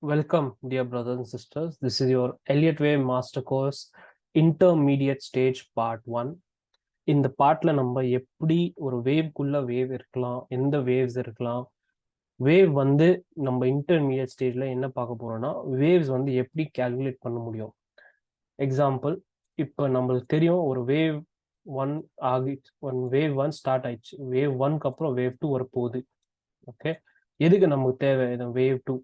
Welcome, dear brothers and sisters. This is your Elliott Wave Master Course Intermediate Stage Part 1. இந்த பார்ட்ல நம்ம எப்படி ஒரு வேவ்க்குள்ள வேவ் இருக்கலாம், எந்த வேவ்ஸ் இருக்கலாம், வேவ் வந்து நம்ம இன்டர்மீடியட் ஸ்டேஜ்ல என்ன பார்க்க போறோம்னா, வேவ்ஸ் வந்து எப்படி கால்குலேட் பண்ண முடியும். எக்ஸாம்பிள், இப்போ நம்மளுக்கு தெரியும் ஒரு wave one wave one start ஆயிடுச்சு. வேவ் ஒன்க்கு அப்புறம் வேவ் டூ வரப்போகுது. ஓகே, எதுக்கு நமக்கு தேவை இந்த வேவ் டூ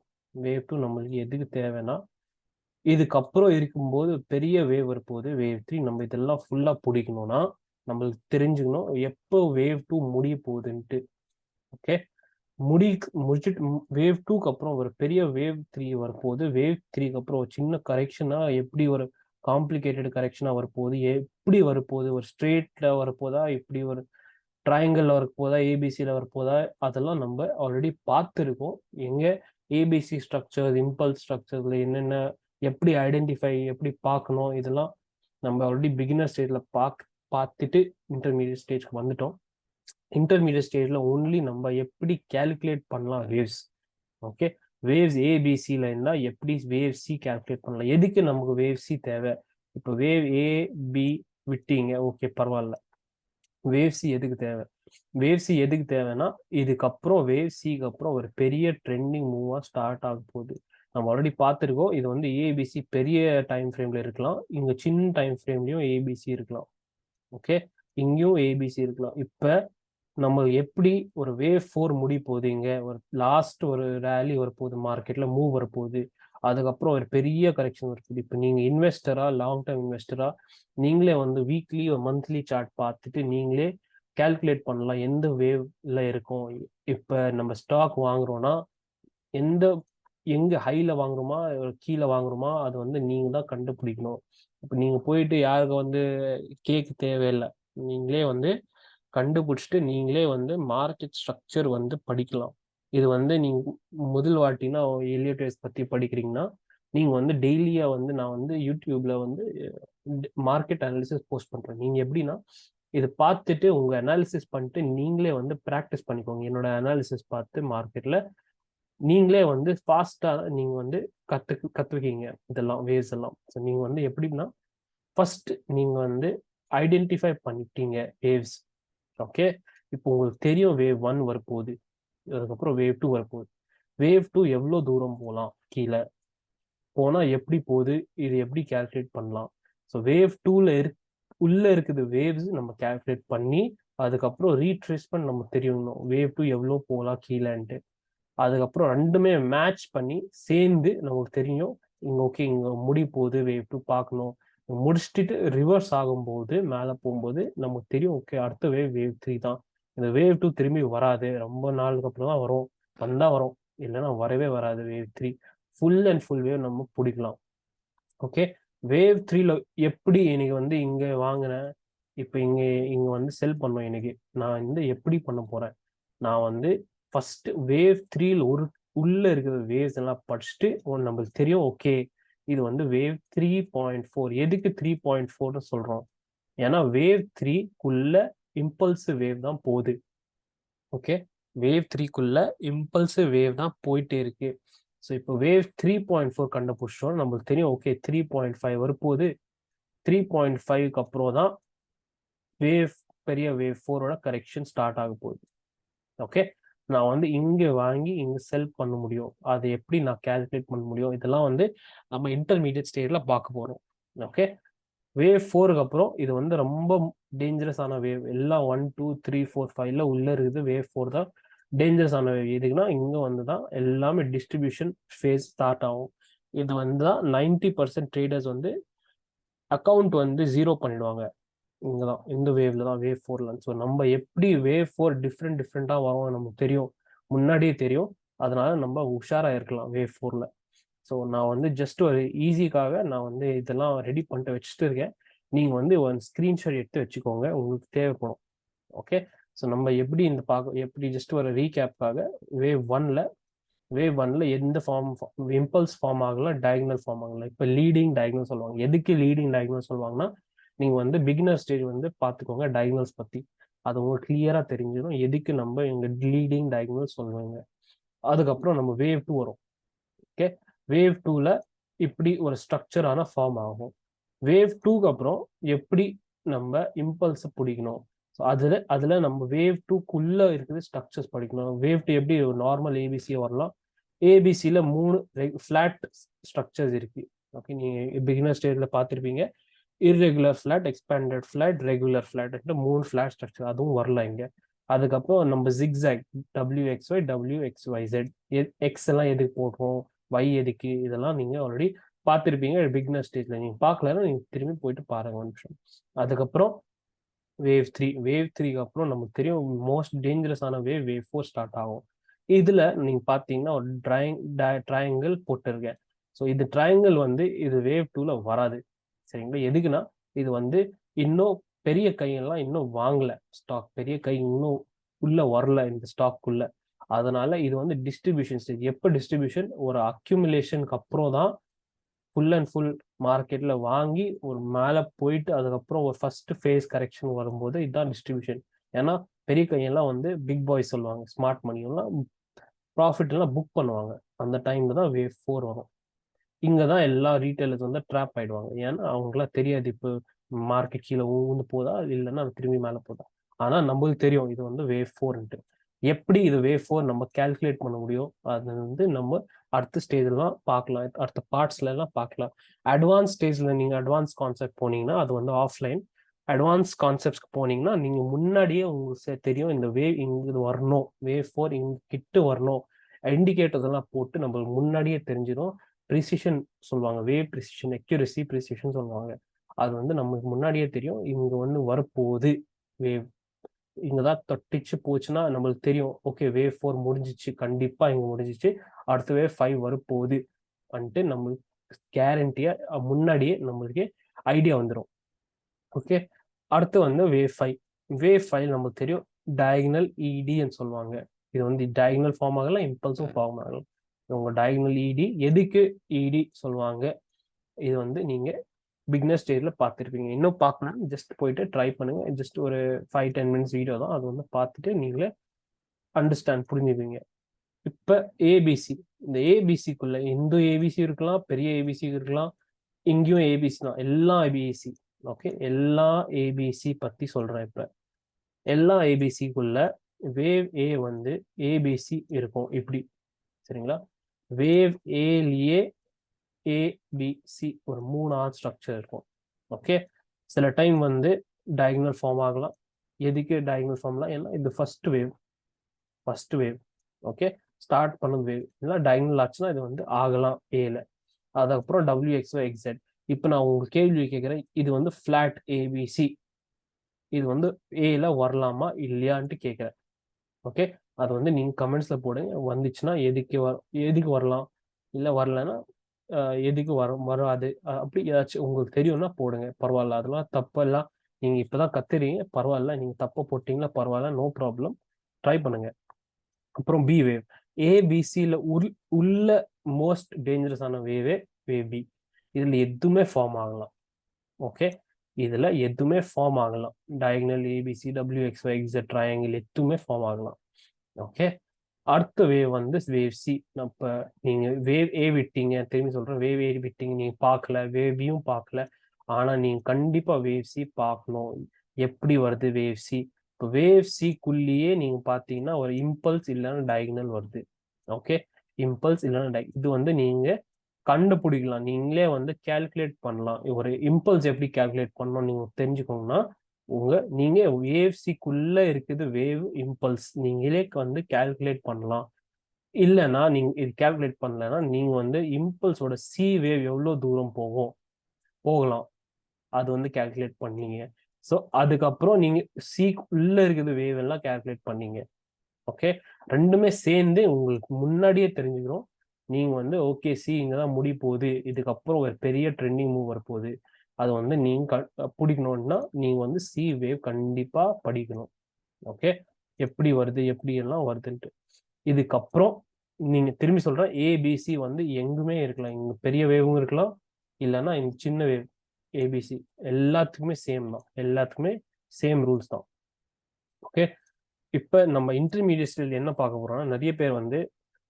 நம்மளுக்கு எதுக்கு தேவைன்னா, இதுக்கப்புறம் இருக்கும்போது பெரிய வேவ் வரப்போகுது, வேவ் த்ரீ. நம்ம இதெல்லாம் ஃபுல்லா பிடிக்கணும்னா நம்மளுக்கு தெரிஞ்சுக்கணும் எப்போ வேவ் டூ முடிய போகுதுன்ட்டு. ஓகே, முடிச்சுட்டு வேவ் டூக்கு அப்புறம் ஒரு பெரிய வேவ் த்ரீ வரப்போகுது. வேவ் த்ரீக்கு அப்புறம் ஒரு சின்ன கரெக்ஷனா, எப்படி ஒரு காம்ப்ளிகேட்டட் கரெக்ஷனா வரப்போகுது, எப்படி வரப்போகுது, ஒரு ஸ்ட்ரெயிட்ல வரப்போதா, இப்படி ஒரு ட்ரையாங்கிள் வரப்போதா, ஏபிசியில் வரப்போதா, அதெல்லாம் நம்ம ஆல்ரெடி பார்த்துருக்கோம். எங்க ஏபிசி ஸ்ட்ரக்சர், இம்பல்ஸ் ஸ்ட்ரக்சர்ல என்னென்ன, எப்படி ஐடென்டிஃபை, எப்படி பார்க்கணும், இதெல்லாம் நம்ம ஆல்ரெடி பிகினர் ஸ்டேஜ்ல பார்த்துட்டு இன்டர்மீடியட் ஸ்டேஜ்க்கு வந்துட்டோம். இன்டர்மீடியட் ஸ்டேஜ்ல ஒன்லி நம்ம எப்படி கால்குலேட் பண்ணலாம் வேவ்ஸ். ஓகே, வேவ்ஸ் ஏபிசியில் இருந்தால் எப்படி வேவ் சி கால்குலேட் பண்ணலாம், எதுக்கு நமக்கு வேவ் சி தேவை. இப்போ வேவ் ஏ பி விட்டீங்க, ஓகே பரவாயில்ல. வேவ் சி எதுக்கு தேவை? வேவ் சி எதுக்கு தேவைன்னா, இதுக்கப்புறம் வேவ் சிக்கு அப்புறம் ஒரு பெரிய ட்ரெண்டிங் மூவா ஸ்டார்ட் ஆக போகுது. நம்ம ஆல்ரெடி பார்த்துருக்கோம், இது வந்து ஏபிசி பெரிய டைம் ஃப்ரேம்ல இருக்கலாம், இங்க சின்ன டைம் ஃப்ரேம்லயும் ஏபிசி இருக்கலாம். ஓகே, இங்கேயும் ஏபிசி இருக்கலாம். இப்ப நம்ம எப்படி ஒரு வேவ் ஃபோர் முடிய போகுது, இங்க ஒரு லாஸ்ட் ஒரு ரேலி வரப்போகுது, மார்க்கெட்ல மூவ் வரப்போகுது, அதுக்கப்புறம் ஒரு பெரிய கரெக்ஷன் வருது. இப்போ நீங்க இன்வெஸ்டரா, லாங் டேர்ம் இன்வெஸ்டரா, நீங்களே வந்து வீக்லி ஒரு மந்த்லி சார்ட் பார்த்துட்டு நீங்களே கால்குலேட் பண்ணலாம் எந்த வேவ்ல இருக்கும். இப்ப நம்ம ஸ்டாக் வாங்குறோம்னா எந்த எங்க ஹைல வாங்குறோமா கீழே வாங்குறோமா, அது வந்து நீங்க தான் கண்டுபிடிக்கணும். இப்ப நீங்க போயிட்டு யாருக்கு வந்து கேட்க தேவையில்லை, நீங்களே வந்து கண்டுபிடிச்சிட்டு நீங்களே வந்து மார்க்கெட் ஸ்ட்ரக்சர் வந்து படிக்கலாம். இது வந்து நீங்க முதல் வாட்டினா எலியட் வேவ்ஸ் பத்தி படிக்கிறீங்கன்னா, நீங்க வந்து டெய்லியா வந்து நான் வந்து யூடியூப்ல வந்து மார்க்கெட் அனாலிசிஸ் போஸ்ட் பண்றேன். நீங்க எப்படின்னா, இதை பார்த்துட்டு உங்க அனாலிசிஸ் பண்ணிட்டு நீங்களே வந்து ப்ராக்டிஸ் பண்ணிக்கோங்க. என்னோட அனாலிசிஸ் பார்த்து மார்க்கெட்ல நீங்களே வந்து ஃபாஸ்டா நீங்க வந்து கத்துக்கீங்க இதெல்லாம் வேவ்ஸ் எல்லாம். ஸோ நீங்க வந்து எப்படின்னா, ஃபர்ஸ்ட் நீங்க வந்து ஐடென்டிஃபை பண்ணிட்டீங்க வேவ்ஸ். ஓகே, இப்போ உங்களுக்கு தெரியும் வேவ் ஒன் வரப்போகுது, அதுக்கப்புறம் வேவ் டூ வரப்போகுது. வேவ் டூ எவ்வளோ தூரம் போகலாம், கீழே போனா எப்படி போகுது, இது எப்படி கால்குலேட் பண்ணலாம். ஸோ வேவ் டூல உள்ள இருக்குது வேவ்ஸ் நம்ம கால்குலேட் பண்ணி, அதுக்கப்புறம் ரீட்ரேஸ்மெண்ட் நம்ம தெரியணும் வேவ் டூ எவ்வளோ போகலாம் கீழேன்ட்டு. அதுக்கப்புறம் ரெண்டுமே மேட்ச் பண்ணி சேர்ந்து நமக்கு தெரியும் இங்க ஓகே இங்க முடி போகுது, வேவ் டூ பார்க்கணும். முடிச்சுட்டு ரிவர்ஸ் ஆகும்போது மேலே போகும்போது நமக்கு தெரியும் ஓகே அடுத்த வேவ் த்ரீ தான். இந்த வேவ் டூ திரும்பி வராது, ரொம்ப நாளுக்கு அப்புறம் தான் வரும், வந்தா வரும், இல்லைன்னா வரவே வராது. Wave three full and full wave நம்ம பிடிக்கலாம். ஓகே, வேவ் த்ரீல எப்படி எனக்கு வந்து இங்க வாங்கினேன், இப்போ இங்க இங்க வந்து செல் பண்ணோம். எனக்கு நான் இந்த எப்படி பண்ண போறேன், நான் வந்து ஃபர்ஸ்ட் வேவ் த்ரீல உள்ள இருக்கிற வேவ்ஸ் எல்லாம் படிச்சுட்டு நம்மளுக்கு தெரியும் ஓகே இது வந்து வேவ் 3.4. எதுக்கு 3.4ன்னு சொல்றோம், ஏன்னா வேவ் த்ரீக்குள்ள இம்பல்சிவ் வேவ் தான் போகுது. ஓகே, வேவ் த்ரீக்குள்ள இம்பல்சிவ் வேவ் தான் போயிட்டே இருக்கு. ஸோ இப்போ வேவ் 3.4 கண்டுபிடிச்சோம், நம்மளுக்கு தெரியும் ஓகே 3.5 வரப்போகுது. 3.5க்கு அப்புறம் தான் பெரிய வேவ் ஃபோரோட கரெக்ஷன் ஸ்டார்ட் ஆக போகுது. ஓகே, நான் வந்து இங்க வாங்கி இங்க செல் பண்ண முடியும், அதை எப்படி நான் கால்குலேட் பண்ண முடியும், இதெல்லாம் வந்து நம்ம இன்டர்மீடியட் ஸ்டேஜ்ல பார்க்க போறோம். ஓகே, வேவ் ஃபோருக்கு அப்புறம் இது வந்து ரொம்ப டேஞ்சரஸான வேவ். எல்லாம் 1 2 3 4 5ல உள்ள இருக்குது, வேவ் ஃபோர் தான் டேஞ்சரஸான வேவ். எதுக்குன்னா இங்க வந்து தான் எல்லாமே டிஸ்ட்ரிபியூஷன் ஃபேஸ் ஸ்டார்ட் ஆகும். இது வந்து தான் 90% ட்ரேடர்ஸ் வந்து அக்கௌண்ட் வந்து ஜீரோ பண்ணிடுவாங்க. இங்கதான் இந்த வேவ்ல தான், வேவ் ஃபோர்ல. ஸோ நம்ம எப்படி வேவ் ஃபோர் டிஃப்ரெண்டா வரும் நமக்கு தெரியும், முன்னாடியே தெரியும். அதனால நம்ம உஷாரா இருக்கலாம் வேவ் ஃபோர்ல. ஸோ நான் வந்து ஜஸ்ட் ஒரு ஈஸிக்காக நான் வந்து இதெல்லாம் ரெடி பண்ணிட்டு வச்சுட்டு இருக்கேன். நீங்க வந்து ஒரு ஸ்கிரீன்ஷாட் எடுத்து வச்சுக்கோங்க, உங்களுக்கு தேவைப்படும். ஓகே, ஸோ நம்ம எப்படி எப்படி ஜஸ்ட் ஒரு ரீகேப்காக வேவ் ஒன்ல எந்த இம்பல்ஸ் ஃபார்ம் ஆகல, டயகனல் ஃபார்ம் ஆகல. இப்போ லீடிங் டயகனல் சொல்லுவாங்க. எதுக்கு லீடிங் டயகனல் சொல்லுவாங்கன்னா, நீங்க வந்து பிகினர் ஸ்டேஜ் வந்து பார்த்துக்கோங்க டயகனல்ஸ் பத்தி, அது உங்களுக்கு கிளியரா தெரிஞ்சிடும் எதுக்கு நம்ம இங்க லீடிங் டயகனல் சொல்லுவாங்க. அதுக்கப்புறம் நம்ம வேவ் டூ வரும். ஓகே, வேவ் 2ல இப்படி ஒரு ஸ்ட்ரக்சரான ஃபார்ம் ஆகும். வேவ் 2க்கு அப்புறம் எப்படி நம்ம இம்பல்ஸ் பிடிக்கணும், ஸோ அதுல நம்ம வேவ் 2க்குள்ள இருக்குது ஸ்ட்ரக்சர்ஸ் படிக்கணும். வேவ் 2 எப்படி ஒரு நார்மல் ஏபிசி வரலாம், ஏபிசியில் 3 ஃபிளாட் ஸ்ட்ரக்சர்ஸ் இருக்கு. ஓகே, நீங்க பிகினர் ஸ்டேஜ்ல பார்த்துருப்பீங்க. Irregular flat, expanded flat, regular flat, 3 flat structure, அதுவும் வரலாம் இங்க. அதுக்கப்புறம் நம்ம ஜிக்ஸாக், WXY, WXYZ, எக்ஸ் எல்லாம் எதுக்கு போடுறோம், Y எதுக்கு, இதெல்லாம் நீங்க ஆல்ரெடி பார்த்துருப்பீங்க பிகினர் ஸ்டேஜ்ல. நீங்க பார்க்கலன்னா நீங்க திரும்பி போயிட்டு பாருங்க ஒரு நிமிஷம். அதுக்கப்புறம் வேவ் 3, வேவ் 3க்கு அப்புறம் நமக்கு தெரியும் மோஸ்ட் டேஞ்சரஸான வேவ் 4 ஸ்டார்ட் ஆகும். இதுல நீங்க பாத்தீங்கன்னா ஒரு ட்ரையாங்கிள் போட்டிருக்கேன். ஸோ இது ட்ரையாங்கிள் வந்து இது வேவ் 2ல வராது. சரிங்களா? எதுக்குன்னா இது வந்து இன்னும் பெரிய கையெல்லாம் இன்னும் வாங்கல ஸ்டாக், பெரிய கை இன்னும் உள்ள வரல இந்த ஸ்டாக்குள்ள. அதனால இது வந்து டிஸ்ட்ரிபியூஷன் ஸ்டேஜ். எப்போ டிஸ்ட்ரிபியூஷன், ஒரு அக்யூமுலேஷனுக்கு அப்புறம் தான் ஃபுல் அண்ட் ஃபுல் மார்க்கெட்ல வாங்கி ஒரு மேலே போயிட்டு அதுக்கப்புறம் ஒரு ஃபர்ஸ்ட் ஃபேஸ் கரெக்ஷன் வரும்போது இதுதான் டிஸ்ட்ரிபியூஷன். ஏன்னா பெரிய கையெல்லாம் வந்து பிக் பாய் சொல்லுவாங்க, ஸ்மார்ட் மணி எல்லாம் ப்ராஃபிட் எல்லாம் புக் பண்ணுவாங்க. அந்த டைம்ல தான் வேவ் 4 வரும். இங்க தான் எல்லா ரீட்டைலர்ஸ் வந்து ட்ராப் ஆயிடுவாங்க. ஏன்னா அவங்களாம் தெரியாது இப்போ மார்க்கெட் கீழே ஊந்து போதா இல்லைன்னா திரும்பி மேலே போதா. ஆனா நம்மளுக்கு தெரியும் இது வந்து வேவ் 4ன்ட்டு. எப்படி இது வேவ் 4 நம்ம கால்குலேட் பண்ண முடியும், அது வந்து நம்ம அடுத்த ஸ்டேஜ்லாம் பார்க்கலாம், அடுத்த பார்ட்ஸ்ல எல்லாம் பார்க்கலாம். அட்வான்ஸ் ஸ்டேஜ்ல நீங்க அட்வான்ஸ் கான்செப்ட் போனீங்கன்னா அது வந்து ஆஃப்லைன். அட்வான்ஸ் கான்செப்ட்ஸ்க்கு போனீங்கன்னா நீங்க முன்னாடியே உங்களுக்கு தெரியும் இந்த வேவ் இங்க வரணும், வேவ் 4 இங்க கிட்ட வரணும், இண்டிகேட்டர்ஸ் எல்லாம் போட்டு நம்மளுக்கு முன்னாடியே தெரிஞ்சிடும். ப்ரிசிஷன் சொல்லுவாங்க, வேவ் ப்ரிசிஷன், அக்யூரசி ப்ரிசிஷன் சொல்லுவாங்க. அது வந்து நமக்கு முன்னாடியே தெரியும் இங்க வந்து வரப்போகுது வேவ். இங்கதான் தொட்டிச்சு போச்சுன்னா நம்மளுக்கு தெரியும், ஓகே வேவ் 4 முடிஞ்சிச்சு, கண்டிப்பா இங்க முடிஞ்சிச்சு, அடுத்த வேவ் 5 வரப்போகுது வந்துட்டு நம்மளுக்கு கேரண்டியா முன்னாடியே நம்மளுக்கு ஐடியா வந்துடும். ஓகே, அடுத்து வந்து வேவ் 5. வேவ் 5 நமக்கு தெரியும் டயகனல் இடின்னு சொல்லுவாங்க. இது வந்து டயகனல் ஃபார்ம் ஆகலாம், இம்பல்ஸும் ஃபார்ம் ஆகலாம். உங்க டயகனல் இடி எதுக்கு இடி சொல்லுவாங்க, இது வந்து நீங்க பிகினர் ஸ்டேஜ்ல பார்த்துருப்பீங்க. இன்னும் பார்க்கணும், ஜஸ்ட் போயிட்டு ட்ரை பண்ணுங்க. ஜஸ்ட் ஒரு 5-10 மினிட்ஸ் வீடியோ தான், அது வந்து பார்த்துட்டு நீங்களே அண்டர்ஸ்டாண்ட் புரிஞ்சுப்பீங்க. இப்ப ஏபிசி, இந்த ஏபிசிக்குள்ள எந்த ஏபிசி இருக்கலாம், பெரிய ஏபிசி இருக்கலாம், இங்கேயும் ஏபிசி தான், எல்லா ஏபிசி. ஓகே, எல்லா ஏபிசி பத்தி சொல்றேன் இப்ப. எல்லா ஏபிசிக்குள்ள வேவ் ஏ வந்து ஏபிசி இருக்கும் இப்படி. சரிங்களா? வேவ் ஏலியே ஏபிசி ஒரு 3 ஸ்ட்ரக்சர் இருக்கும். ஓகே, சில டைம் வந்து டயகனல் ஃபார்ம் ஆகலாம். எதுக்கு டயகனல் ஃபார்ம்லாம், ஏன்னா இது ஃபர்ஸ்ட் வேவ். ஓகே, ஸ்டார்ட் பண்ணது வேவ், இல்லை டயகனல் ஆச்சுன்னா இது வந்து ஆகலாம் ஏல. அதுக்கப்புறம் WXYZ. இப்போ நான் உங்களுக்கு கேள்வி கேட்குறேன், இது வந்து ஃபிளாட் ஏபிசி, இது வந்து ஏல வரலாமா இல்லையான்ட்டு கேட்குறேன். ஓகே, அது வந்து நீங்க கமெண்ட்ஸ்ல போடுங்க. வந்துச்சுன்னா எதுக்கு வரலாம், இல்லை வரலன்னா எதுக்கு வராது, அப்படி ஏதாச்சும் உங்களுக்கு தெரியும்னா போடுங்க, பரவாயில்ல, அதெல்லாம் தப்பெல்லாம். நீங்க இப்பதான் கத்துறீங்க, பரவாயில்ல, நீங்க தப்ப போட்டீங்களா பரவாயில்ல, நோ ப்ராப்ளம், ட்ரை பண்ணுங்க. அப்புறம் பி வேவ். ஏபிசியில் உள்ள மோஸ்ட் டேஞ்சரஸான வேவ் பி. இதுல எதுவுமே ஃபார்ம் ஆகலாம். ஓகே, இதுல எதுவுமே ஃபார்ம் ஆகலாம். டயகனல் ஏபிசி, WXYZ ட்ரையாங்கிள் எதுவுமே ஃபார்ம் ஆகலாம். ஓகே, அடுத்த வேவ் வந்து வேவ் சி. இப்ப நீங்க வேவ் ஏ விட்டீங்க, திரும்பி சொல்றேன், வேவ் ஏ விட்டீங்க, நீங்க பார்க்கல, வேவ் பியும் பார்க்கல, ஆனா நீங்க கண்டிப்பா வேவ் சி பார்க்கணும். எப்படி வருது வேவ் சி? இப்போ வேவ் சிக்குள்ளேயே நீங்க பாத்தீங்கன்னா ஒரு இம்பல்ஸ் இல்லைன்னா டயகனல் வருது. ஓகே, இம்பல்ஸ் இல்லைன்னா இது வந்து நீங்க கண்டுபிடிக்கலாம், நீங்களே வந்து கால்குலேட் பண்ணலாம். ஒரு இம்பல்ஸ் எப்படி கால்குலேட் பண்ணணும் நீங்க தெரிஞ்சுக்கோங்கன்னா, நீங்க வேவ் சிக்குள்ள இருக்குது வேவ் இம்பல்ஸ் நீங்களே வந்து கால்குலேட் பண்ணலாம். இல்லைன்னா நீங்க இது கால்குலேட் பண்ணலன்னா நீங்க வந்து இம்பல்ஸோட சி வேவ் எவ்வளவு தூரம் போகலாம் அது வந்து கால்குலேட் பண்ணீங்க. ஸோ அதுக்கப்புறம் நீங்க சி உள்ள இருக்குது வேவ் எல்லாம் கால்குலேட் பண்ணீங்க. ஓகே, ரெண்டுமே சேர்ந்து உங்களுக்கு முன்னாடியே தெரிஞ்சுக்கிறோம். நீங்க வந்து ஓகே சி இங்கதான் முடி போகுது, இதுக்கப்புறம் ஒரு பெரிய ட்ரெண்டிங் மூவ் வரப்போகுது, அது வந்து நீங்க பிடிக்கணும்னா நீங்க வந்து சி வேவ் கண்டிப்பா படிக்கணும். ஓகே, எப்படி வருது எப்படி எல்லாம் வருதுன்ட்டு. இதுக்கப்புறம் நீங்க திரும்பி சொல்ற ஏபிசி வந்து எங்குமே இருக்கலாம், இங்க பெரிய வேவும் இருக்கலாம், இல்லைன்னா இந்த சின்ன வேவ் ஏபிசி எல்லாத்துக்குமே சேம் தான், எல்லாத்துக்குமே சேம் ரூல்ஸ் தான். ஓகே, இப்ப நம்ம இன்டர்மீடியட் ஸ்டேஜ் என்ன பார்க்க போறோம்னா, நிறைய பேர் வந்து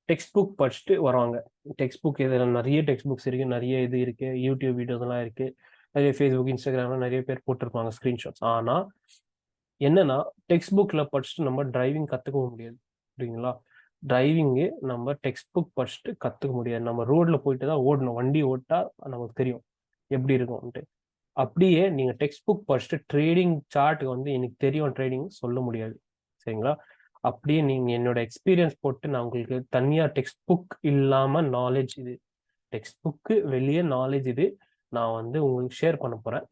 டெக்ஸ்ட் புக் படிச்சுட்டு வருவாங்க. டெக்ஸ்ட் புக் இதில் நிறைய டெக்ஸ்ட் புக்ஸ் இருக்குது, நிறைய இது இருக்குது, யூடியூப் வீடியோஸ்லாம் இருக்குது, நிறைய ஃபேஸ்புக் இன்ஸ்டாகிராம்லாம் நிறைய பேர் போட்டிருப்பாங்க ஸ்க்ரீன்ஷாட்ஸ். ஆனால் என்னன்னா டெக்ஸ்ட் புக்கில் படிச்சுட்டு நம்ம டிரைவிங் கற்றுக்கவும் முடியாது. சரிங்களா? டிரைவிங்கு நம்ம டெக்ஸ்ட் புக் படிச்சுட்டு கற்றுக்க முடியாது. நம்ம ரோட்ல போயிட்டு தான் ஓடணும். வண்டி ஓட்டா நமக்கு தெரியும் எப்படி இருக்கும்ன்ட்டு. அப்படியே நீங்க டெக்ஸ்ட் புக் படிச்சுட்டு ட்ரேடிங் சார்ட் வந்து எனக்கு தெரியும் ட்ரேடிங் சொல்ல முடியாது. சரிங்களா? அப்படியே நீங்க என்னோட எக்ஸ்பீரியன்ஸ் போட்டு நான் உங்களுக்கு தனியா டெக்ஸ்ட் புக் இல்லாம நாலேஜ் இது, டெக்ஸ்ட் புக்கு வெளியே நாலேஜ் இது நான் வந்து உங்களுக்கு ஷேர் பண்ண போறேன்.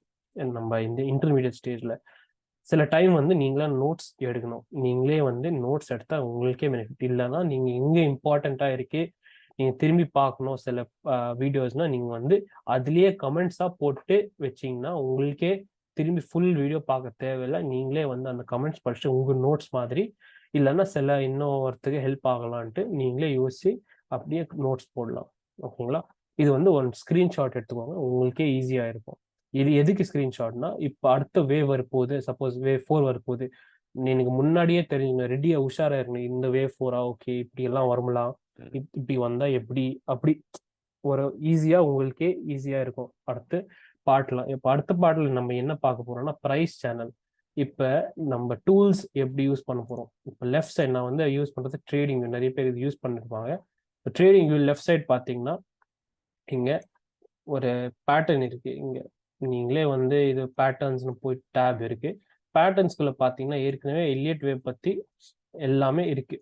நம்ம இந்த இன்டர்மீடியட் ஸ்டேஜ்ல சில டைம் வந்து நீங்களா நோட்ஸ் எடுக்கணும். நீங்களே வந்து நோட்ஸ் எடுத்தா உங்களுக்கே பெனிஃபிட். இல்லைன்னா நீங்க எங்க இம்பார்ட்டண்டா இருக்கு நீங்க திரும்பி பார்க்கணும் சில வீடியோஸ்னா நீங்க வந்து அதுலயே கமெண்ட்ஸா போட்டு வச்சீங்கன்னா உங்களுக்கே திரும்பி ஃபுல் வீடியோ பார்க்க தேவையில்லை. நீங்களே வந்து அந்த கமெண்ட்ஸ் படிச்சு உங்க நோட்ஸ் மாதிரி இல்லைன்னா சில இன்னொருத்துக்கு ஹெல்ப் ஆகலான்ட்டு நீங்களே யோசிச்சு அப்படியே நோட்ஸ் போடலாம். ஓகேங்களா? இது வந்து ஒன் ஸ்கிரீன்ஷாட் எடுத்துக்கோங்க, உங்களுக்கே ஈஸியா இருக்கும். இது எதுக்கு ஸ்கிரீன்ஷாட்னா, இப்போ அடுத்த வேவ் வரப்போகுது, சப்போஸ் வேவ் 4 வரப்போகுது, எனக்கு முன்னாடியே தெரிஞ்சுங்க, ரெடியா உஷாரா இருக்கணும். இந்த வேவ் 4 ஓகே இப்படி எல்லாம் வருமலாம், இப்படி வந்தா எப்படி, அப்படி ஒரு ஈஸியா உங்களுக்கே ஈஸியா இருக்கும். அடுத்து பாட்டலாம். இப்போ அடுத்த பாட்டில் நம்ம என்ன பார்க்க போறோம்னா ப்ரைஸ் சேனல். இப்போ நம்ம டூல்ஸ் எப்படி யூஸ் பண்ண போறோம். இப்போ லெஃப்ட் சைட் நான் வந்து யூஸ் பண்றது ட்ரேடிங், நிறைய பேர் இது யூஸ் பண்ணிருப்பாங்க. ட்ரேடிங் வியூ லெஃப்ட் சைட் பார்த்தீங்கன்னா இங்க ஒரு பேட்டர்ன் இருக்கு. இங்க நீங்களே வந்து இது பேட்டர்ன்ஸ்னு போய் டேப் இருக்கு. பேட்டர்ன்ஸ்குள்ள பார்த்தீங்கன்னா ஏற்கனவே எல்லியட் வேவ் பத்தி எல்லாமே இருக்கு,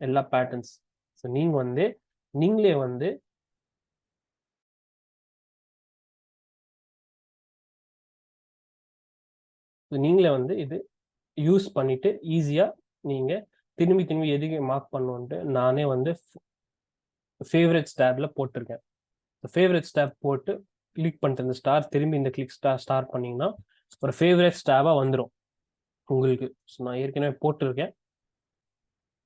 எல்லா பேட்டர்ன்ஸ். ஸோ நீங்க வந்து நீங்களே வந்து நீங்களே வந்து இது யூஸ் பண்ணிட்டு ஈஸியா நீங்க திரும்பி திரும்பி எதுக்கு மார்க் பண்ணுன்ட்டு நானே வந்து ஃபேவரட்ஸ் டேப்ல போட்டிருக்கேன். ஃபேவரட்ஸ் டேப் போட்டு கிளிக் பண்ணிட்டு இந்த ஸ்டார் திரும்பி இந்த கிளிக் ஸ்டார் பண்ணீங்கன்னா ஒரு ஃபேவரட்ஸ் டேபா வந்துடும் உங்களுக்கு. ஸோ நான் ஏற்கனவே போட்டிருக்கேன்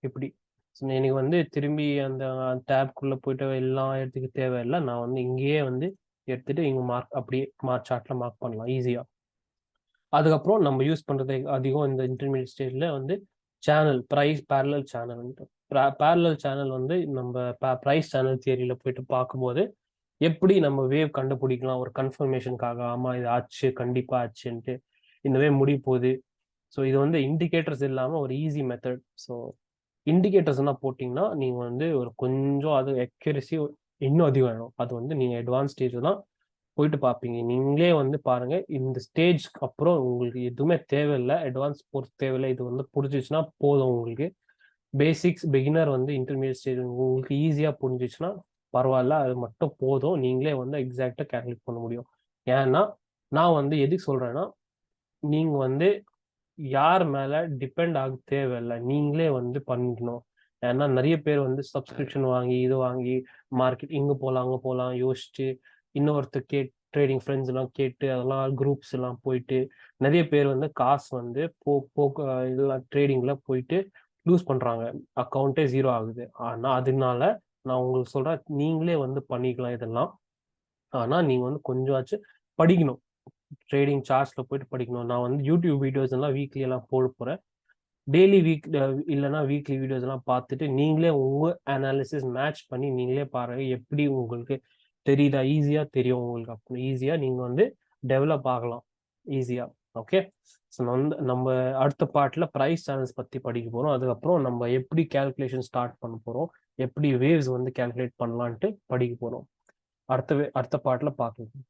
இப்படி. ஸோ எனக்கு வந்து திரும்பி அந்த டேப்குள்ள போயிட்டு எல்லாம் இடத்துக்கு தேவையில்லை. நான் வந்து இங்கேயே வந்து எடுத்துட்டு இங்க மார்க் அப்படியே சார்ட்ல மார்க் பண்ணலாம் ஈஸியா. அதுக்கப்புறம் நம்ம யூஸ் பண்றது அதிகம் இந்த இன்டர்மீடியட் ஸ்டேஜ்ல வந்து channel price parallel channel. Parallel channel வந்து நம்ம ப்ரைஸ் சேனல் தியரியில போயிட்டு பார்க்கும்போது எப்படி நம்ம வேவ் கண்டுபிடிக்கலாம் ஒரு கன்ஃபர்மேஷனுக்காக. ஆமா இது ஆச்சு, கண்டிப்பா ஆச்சுன்ட்டு இந்த வேவ் முடிய போகுது. ஸோ இது வந்து இண்டிகேட்டர்ஸ் இல்லாமல் ஒரு ஈஸி மெத்தட். ஸோ இண்டிகேட்டர்ஸ்லாம் போட்டிங்கன்னா நீங்கள் வந்து ஒரு கொஞ்சம் அது அக்யூரசி இன்னும் அதிகம் வேணும். அது வந்து நீங்கள் அட்வான்ஸ் ஸ்டேஜ் தான் போயிட்டு பார்ப்பீங்க. நீங்களே வந்து பாருங்க, இந்த ஸ்டேஜ்க்கு அப்புறம் உங்களுக்கு எதுவுமே தேவையில்லை, அட்வான்ஸ் போகிறது தேவையில்லை. இது வந்து புரிஞ்சிச்சுன்னா போதும் உங்களுக்கு. பேசிக்ஸ் பிகினர் வந்து இன்டர்மீடியட் ஸ்டேஜ் உங்களுக்கு ஈஸியாக புரிஞ்சிச்சுன்னா பரவாயில்ல, அது மட்டும் போதும். நீங்களே வந்து எக்ஸாக்டாக கேல்குலேட் பண்ண முடியும். ஏன்னா நான் வந்து எதுக்கு சொல்றேன்னா, நீங்க வந்து யார் மேல டிபெண்ட் ஆக தேவையில்லை, நீங்களே வந்து பண்ணிக்கணும். ஏன்னா நிறைய பேர் வந்து சப்ஸ்கிரிப்ஷன் வாங்கி இது வாங்கி மார்க்கெட் இங்க போகலாம் அங்க போகலாம் யோசிச்சு இன்னொருத்தர் ட்ரேடிங் ஃப்ரெண்ட்ஸ் எல்லாம் கேட்டு அதெல்லாம் குரூப்ஸ் எல்லாம் போயிட்டு நிறைய பேர் வந்து காசு வந்து இதெல்லாம் ட்ரேடிங்ல போயிட்டு லூஸ் பண்றாங்க, அக்கௌண்ட்டே ஜீரோ ஆகுது. ஆனா அதனால நான் உங்களுக்கு சொல்றேன், நீங்களே வந்து பண்ணிக்கலாம் இதெல்லாம். ஆனா நீங்க வந்து கொஞ்சமாச்சும் படிக்கணும், ட்ரேடிங் சார்ட்ஸ்ல போயிட்டு படிக்கணும். நான் வந்து யூடியூப் வீடியோஸ் எல்லாம் வீக்லி எல்லாம் போட போறேன். டெய்லி இல்லைன்னா வீக்லி வீடியோஸ் எல்லாம் பார்த்துட்டு நீங்களே உங்க அனாலிசிஸ் மேட்ச் பண்ணி நீங்களே பாருங்க எப்படி உங்களுக்கு தெரியுதா. ஈஸியா தெரியும் உங்களுக்கு. அப்படி ஈஸியா நீங்க வந்து டெவலப் ஆகலாம் ஈஸியா. ஓகே. ஸோ வந்து நம்ம அடுத்த பார்ட்ல ப்ரைஸ் சேனல்ஸ் பத்தி படிக்க போறோம். அதுக்கப்புறம் நம்ம எப்படி கேல்குலேஷன் ஸ்டார்ட் பண்ண போறோம், எப்படி வேவ்ஸ் வந்து கேல்குலேட் பண்ணலான்ட்டு படிக்க போறோம். அடுத்த பார்ட்ல பார்க்கலாம்.